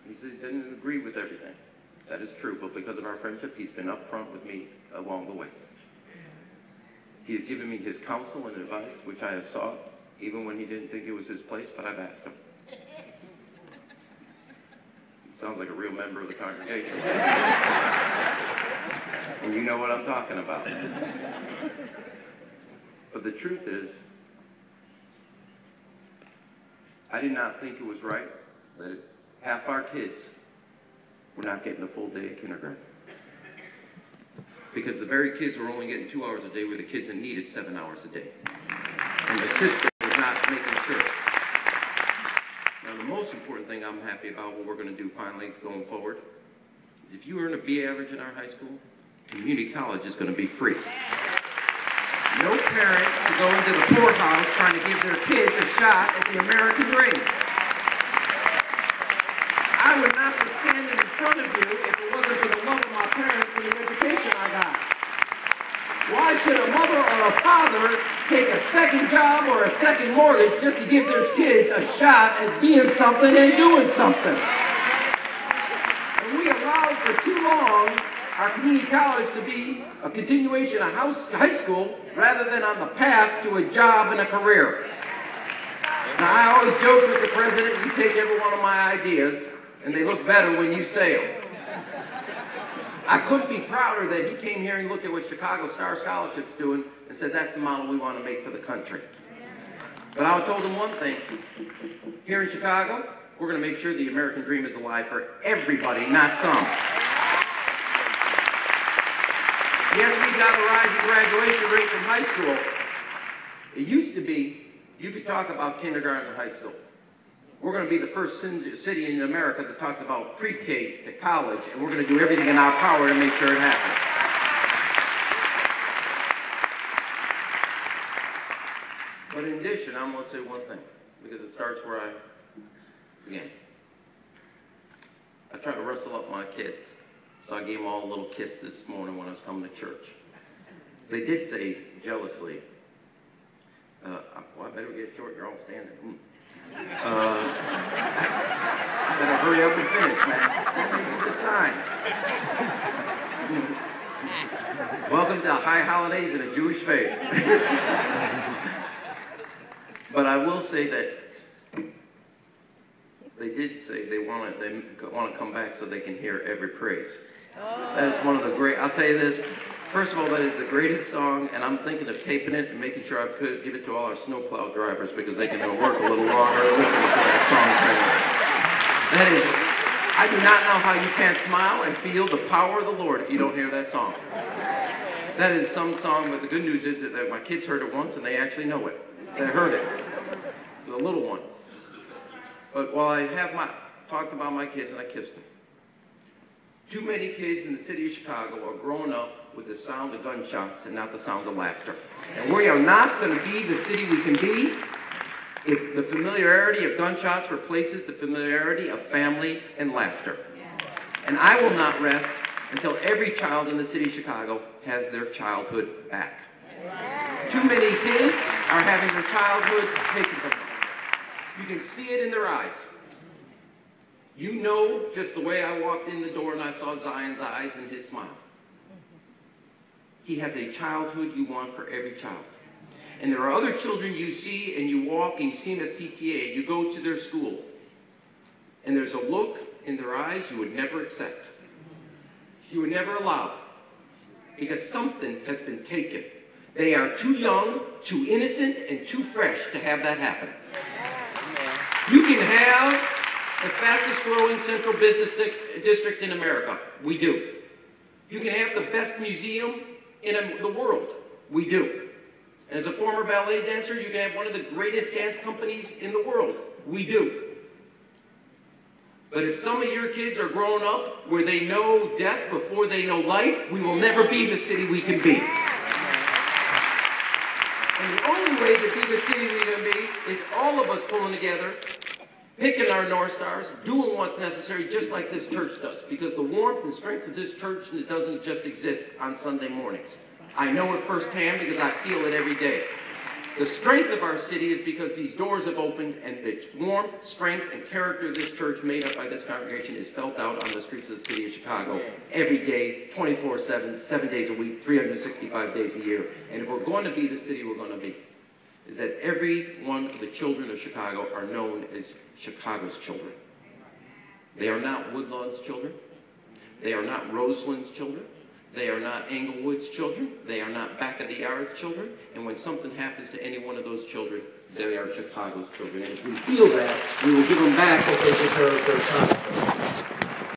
He said he didn't agree with everything. That is true, but because of our friendship, he's been upfront with me along the way. He has given me his counsel and advice, which I have sought, even when he didn't think it was his place, but I've asked him. He sounds like a real member of the congregation. And you know what I'm talking about. But the truth is, I did not think it was right that half our kids were not getting a full day of kindergarten. Because the very kids were only getting 2 hours a day where the kids that needed 7 hours a day. And the system was not making sure. Now, the most important thing I'm happy about, what we're going to do finally going forward, is if you earn a B average in our high school, community college is going to be free. No parent to go into the poorhouse trying to give their kids a shot at the American dream. I would not be standing in front of you if it wasn't for the love of my parents and the education I got. Why should a mother or a father take a second job or a second mortgage just to give their kids a shot at being something and doing something? And we allowed for too long our community college to be a continuation of high school rather than on the path to a job and a career. Now, I always joke with the president, you take every one of my ideas, and they look better when you say them. I couldn't be prouder that he came here and looked at what Chicago Star Scholarship's doing and said that's the model we want to make for the country. But I told him one thing. Here in Chicago, we're going to make sure the American dream is alive for everybody, not some. Yes, we got a rising graduation rate from high school. It used to be you could talk about kindergarten or high school. We're going to be the first city in America that talks about pre-K to college, and we're going to do everything in our power to make sure it happens. But in addition, I'm going to say one thing, because it starts where I began. I try to rustle up my kids, so I gave them all a little kiss this morning when I was coming to church. They did say, jealously, well, I better get short, you're all standing. I better hurry up and finish, man. Give me the sign. Welcome to high holidays in a Jewish faith. But I will say that they did say they want to come back so they can hear every praise. That is one of the great, I'll tell you this, first of all, that is the greatest song, and I'm thinking of taping it and making sure I could give it to all our snowplow drivers because they can work a little longer listening to that song. That is, I do not know how you can't smile and feel the power of the Lord if you don't hear that song. That is some song, but the good news is that my kids heard it once and they actually know it. They heard it. The little one. But while I have talked about my kids and I kissed them, too many kids in the city of Chicago are growing up with the sound of gunshots and not the sound of laughter. And we are not going to be the city we can be if the familiarity of gunshots replaces the familiarity of family and laughter. And I will not rest until every child in the city of Chicago has their childhood back. Too many kids are having their childhood taken from them. You can see it in their eyes. You know just the way I walked in the door and I saw Zion's eyes and his smile. He has a childhood you want for every child. And there are other children you see and you walk and you see them at CTA, you go to their school, and there's a look in their eyes you would never accept. You would never allow. Because something has been taken. They are too young, too innocent, and too fresh to have that happen. You can have the fastest growing central business district in America. We do. You can have the best museum in the world. We do. As a former ballet dancer, you can have one of the greatest dance companies in the world. We do. But if some of your kids are growing up where they know death before they know life, we will never be the city we can be. And the only way to be the city we can be is all of us pulling together, picking our North Stars, doing what's necessary just like this church does. Because the warmth and strength of this church doesn't just exist on Sunday mornings. I know it firsthand because I feel it every day. The strength of our city is because these doors have opened, and the warmth, strength, and character of this church made up by this congregation is felt out on the streets of the city of Chicago every day, 24/7, 7 days a week, 365 days a year. And if we're going to be the city we're going to be, is that every one of the children of Chicago are known as Chicago's children. They are not Woodlawn's children. They are not Roseland's children. They are not Englewood's children. They are not Back of the Yard's children. And when something happens to any one of those children, they are Chicago's children. And if we feel that, we will give them back what they deserve their time.